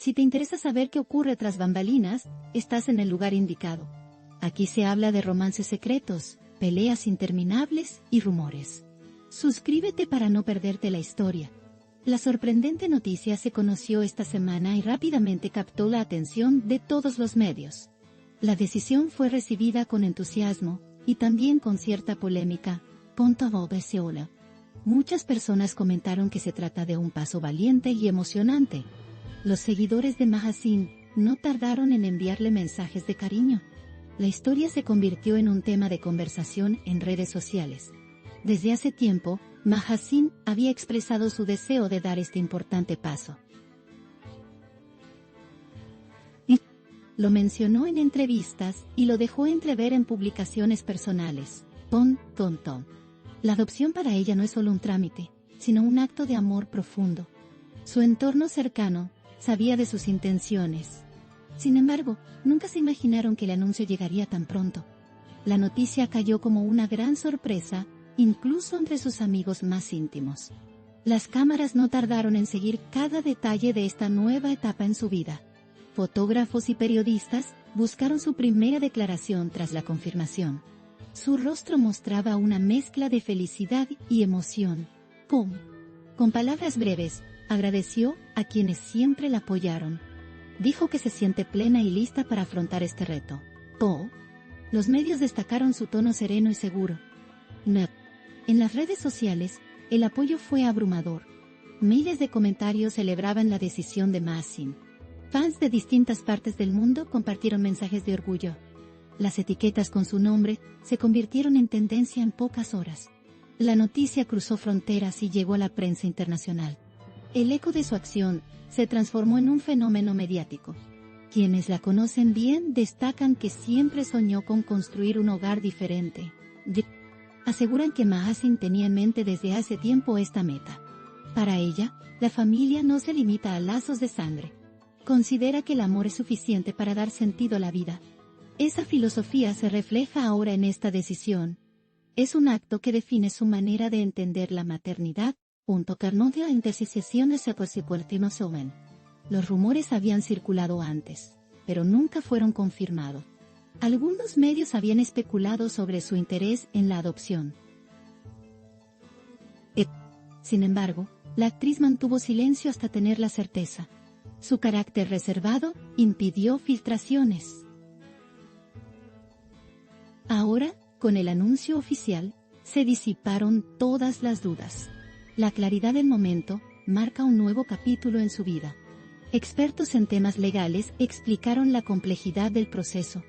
Si te interesa saber qué ocurre tras bambalinas, estás en el lugar indicado. Aquí se habla de romances secretos, peleas interminables y rumores. Suscríbete para no perderte la historia. La sorprendente noticia se conoció esta semana y rápidamente captó la atención de todos los medios. La decisión fue recibida con entusiasmo y también con cierta polémica. Muchas personas comentaron que se trata de un paso valiente y emocionante. Los seguidores de Maha Singh no tardaron en enviarle mensajes de cariño. La historia se convirtió en un tema de conversación en redes sociales. Desde hace tiempo, Maha Singh había expresado su deseo de dar este importante paso. Lo mencionó en entrevistas y lo dejó entrever en publicaciones personales. La adopción para ella no es solo un trámite, sino un acto de amor profundo. Su entorno cercano sabía de sus intenciones. Sin embargo, nunca se imaginaron que el anuncio llegaría tan pronto. La noticia cayó como una gran sorpresa, incluso entre sus amigos más íntimos. Las cámaras no tardaron en seguir cada detalle de esta nueva etapa en su vida. Fotógrafos y periodistas buscaron su primera declaración tras la confirmación. Su rostro mostraba una mezcla de felicidad y emoción. Con palabras breves, agradeció a quienes siempre la apoyaron. Dijo que se siente plena y lista para afrontar este reto. Los medios destacaron su tono sereno y seguro. En las redes sociales, el apoyo fue abrumador. Miles de comentarios celebraban la decisión de Maha Singh. Fans de distintas partes del mundo compartieron mensajes de orgullo. Las etiquetas con su nombre se convirtieron en tendencia en pocas horas. La noticia cruzó fronteras y llegó a la prensa internacional. El eco de su acción se transformó en un fenómeno mediático. Quienes la conocen bien destacan que siempre soñó con construir un hogar diferente. Aseguran que Maha Singh tenía en mente desde hace tiempo esta meta. Para ella, la familia no se limita a lazos de sangre. Considera que el amor es suficiente para dar sentido a la vida. Esa filosofía se refleja ahora en esta decisión. Es un acto que define su manera de entender la maternidad. Los rumores habían circulado antes, pero nunca fueron confirmados. Algunos medios habían especulado sobre su interés en la adopción. Sin embargo, la actriz mantuvo silencio hasta tener la certeza. Su carácter reservado impidió filtraciones. Ahora, con el anuncio oficial, se disiparon todas las dudas. La claridad del momento marca un nuevo capítulo en su vida. Expertos en temas legales explicaron la complejidad del proceso.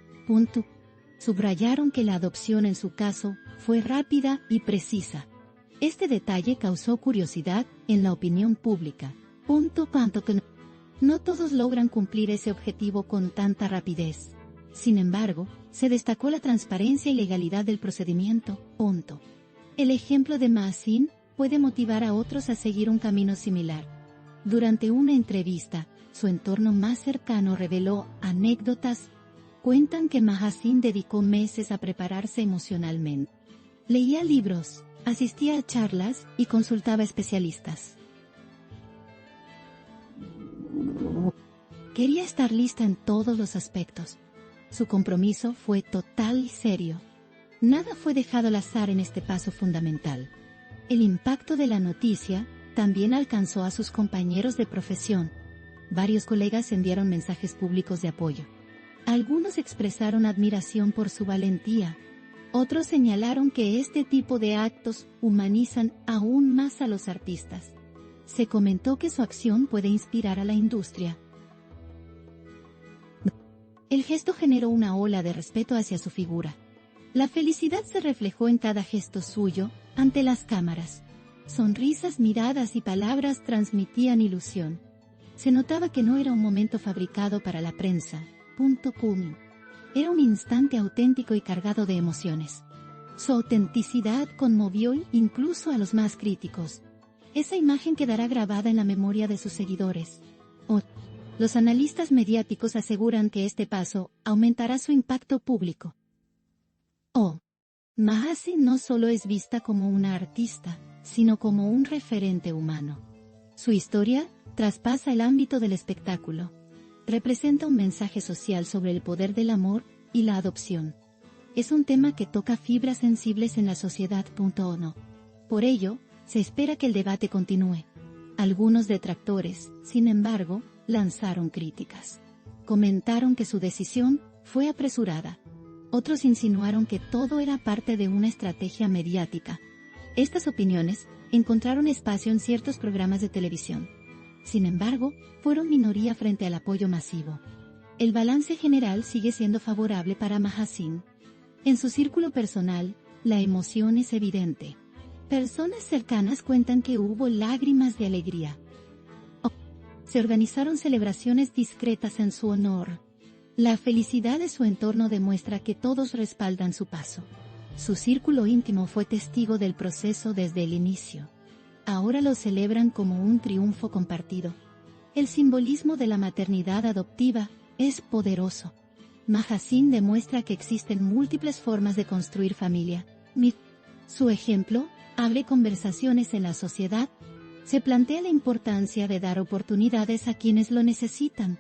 Subrayaron que la adopción en su caso fue rápida y precisa. Este detalle causó curiosidad en la opinión pública. No todos logran cumplir ese objetivo con tanta rapidez. Sin embargo, se destacó la transparencia y legalidad del procedimiento. El ejemplo de Maha Singh puede motivar a otros a seguir un camino similar. Durante una entrevista, su entorno más cercano reveló anécdotas. Cuentan que Maha Singh dedicó meses a prepararse emocionalmente. Leía libros, asistía a charlas y consultaba especialistas. Quería estar lista en todos los aspectos. Su compromiso fue total y serio. Nada fue dejado al azar en este paso fundamental. El impacto de la noticia también alcanzó a sus compañeros de profesión. Varios colegas enviaron mensajes públicos de apoyo. Algunos expresaron admiración por su valentía. Otros señalaron que este tipo de actos humanizan aún más a los artistas. Se comentó que su acción puede inspirar a la industria. El gesto generó una ola de respeto hacia su figura. La felicidad se reflejó en cada gesto suyo, ante las cámaras. Sonrisas, miradas y palabras transmitían ilusión. Se notaba que no era un momento fabricado para la prensa. Era un instante auténtico y cargado de emociones. Su autenticidad conmovió incluso a los más críticos. Esa imagen quedará grabada en la memoria de sus seguidores. Los analistas mediáticos aseguran que este paso aumentará su impacto público. Maha Singh no solo es vista como una artista, sino como un referente humano. Su historia traspasa el ámbito del espectáculo. representa un mensaje social sobre el poder del amor y la adopción. Es un tema que toca fibras sensibles en la sociedad. No. Por ello, se espera que el debate continúe. Algunos detractores, sin embargo, lanzaron críticas. Comentaron que su decisión fue apresurada. Otros insinuaron que todo era parte de una estrategia mediática. Estas opiniones encontraron espacio en ciertos programas de televisión. Sin embargo, fueron minoría frente al apoyo masivo. El balance general sigue siendo favorable para Mahasin. En su círculo personal, la emoción es evidente. Personas cercanas cuentan que hubo lágrimas de alegría. Se organizaron celebraciones discretas en su honor. La felicidad de su entorno demuestra que todos respaldan su paso. Su círculo íntimo fue testigo del proceso desde el inicio. Ahora lo celebran como un triunfo compartido. El simbolismo de la maternidad adoptiva es poderoso. Mahasin demuestra que existen múltiples formas de construir familia. Su ejemplo abre conversaciones en la sociedad. Se plantea la importancia de dar oportunidades a quienes lo necesitan.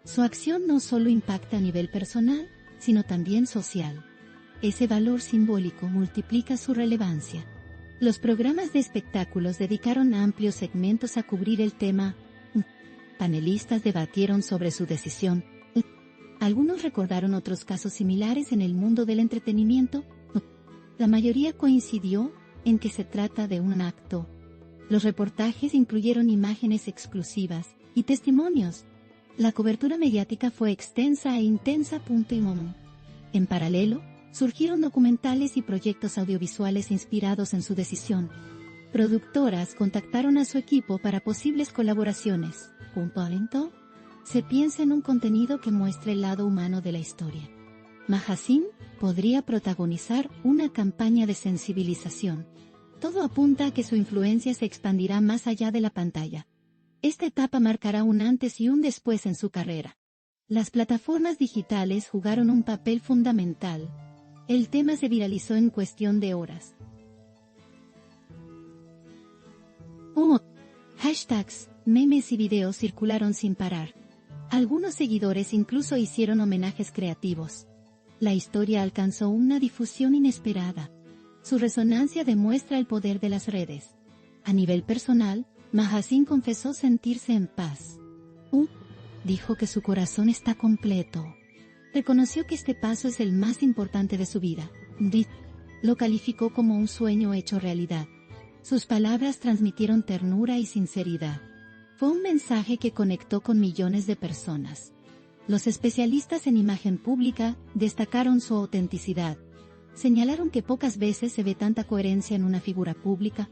Su acción no solo impacta a nivel personal, sino también social. Ese valor simbólico multiplica su relevancia. Los programas de espectáculos dedicaron amplios segmentos a cubrir el tema. Panelistas debatieron sobre su decisión. Algunos recordaron otros casos similares en el mundo del entretenimiento. La mayoría coincidió en que se trata de un acto. Los reportajes incluyeron imágenes exclusivas y testimonios. La cobertura mediática fue extensa e intensa. En paralelo, surgieron documentales y proyectos audiovisuales inspirados en su decisión. Productoras contactaron a su equipo para posibles colaboraciones. Se piensa en un contenido que muestre el lado humano de la historia. Mahasin podría protagonizar una campaña de sensibilización. Todo apunta a que su influencia se expandirá más allá de la pantalla. Esta etapa marcará un antes y un después en su carrera. Las plataformas digitales jugaron un papel fundamental. El tema se viralizó en cuestión de horas. Hashtags, memes y videos circularon sin parar. Algunos seguidores incluso hicieron homenajes creativos. La historia alcanzó una difusión inesperada. Su resonancia demuestra el poder de las redes. A nivel personal, Mahasin confesó sentirse en paz. Dijo que su corazón está completo. Reconoció que este paso es el más importante de su vida. Lo calificó como un sueño hecho realidad. Sus palabras transmitieron ternura y sinceridad. Fue un mensaje que conectó con millones de personas. Los especialistas en imagen pública destacaron su autenticidad. Señalaron que pocas veces se ve tanta coherencia en una figura pública.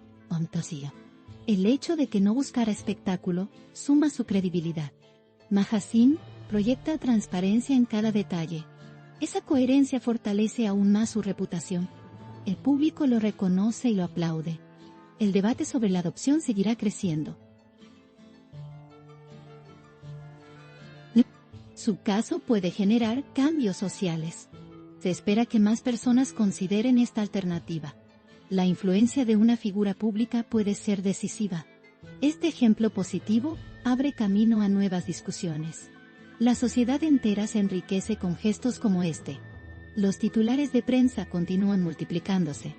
El hecho de que no buscara espectáculo suma su credibilidad. Mahasin proyecta transparencia en cada detalle. Esa coherencia fortalece aún más su reputación. El público lo reconoce y lo aplaude. El debate sobre la adopción seguirá creciendo. Su caso puede generar cambios sociales. Se espera que más personas consideren esta alternativa. La influencia de una figura pública puede ser decisiva. Este ejemplo positivo abre camino a nuevas discusiones. La sociedad entera se enriquece con gestos como este. Los titulares de prensa continúan multiplicándose.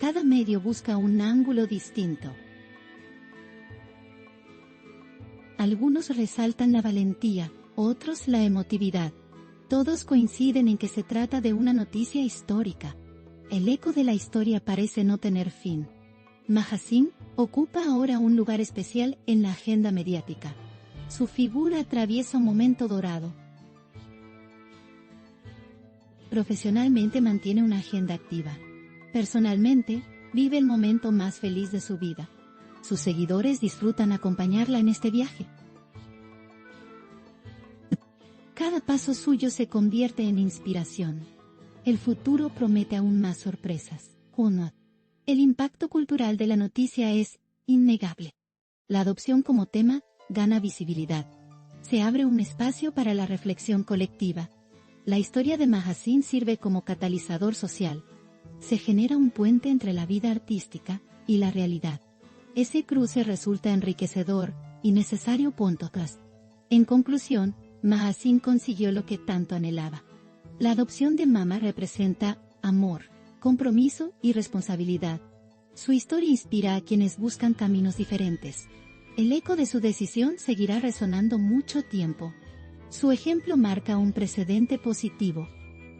Cada medio busca un ángulo distinto. Algunos resaltan la valentía, otros la emotividad. Todos coinciden en que se trata de una noticia histórica. El eco de la historia parece no tener fin. Mahasin ocupa ahora un lugar especial en la agenda mediática. Su figura atraviesa un momento dorado. Profesionalmente mantiene una agenda activa. Personalmente, vive el momento más feliz de su vida. Sus seguidores disfrutan acompañarla en este viaje. Cada paso suyo se convierte en inspiración. El futuro promete aún más sorpresas. 1. El impacto cultural de la noticia es innegable. La adopción como tema gana visibilidad. Se abre un espacio para la reflexión colectiva. La historia de Mahasin sirve como catalizador social. Se genera un puente entre la vida artística y la realidad. Ese cruce resulta enriquecedor y necesario. En conclusión, Mahasin consiguió lo que tanto anhelaba. La adopción de Mama representa amor, compromiso y responsabilidad. Su historia inspira a quienes buscan caminos diferentes. El eco de su decisión seguirá resonando mucho tiempo. Su ejemplo marca un precedente positivo.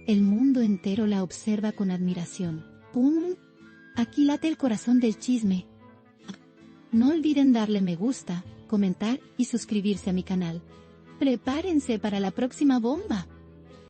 El mundo entero la observa con admiración. ¡Pum! Aquí late el corazón del chisme. No olviden darle me gusta, comentar y suscribirse a mi canal. Prepárense para la próxima bomba.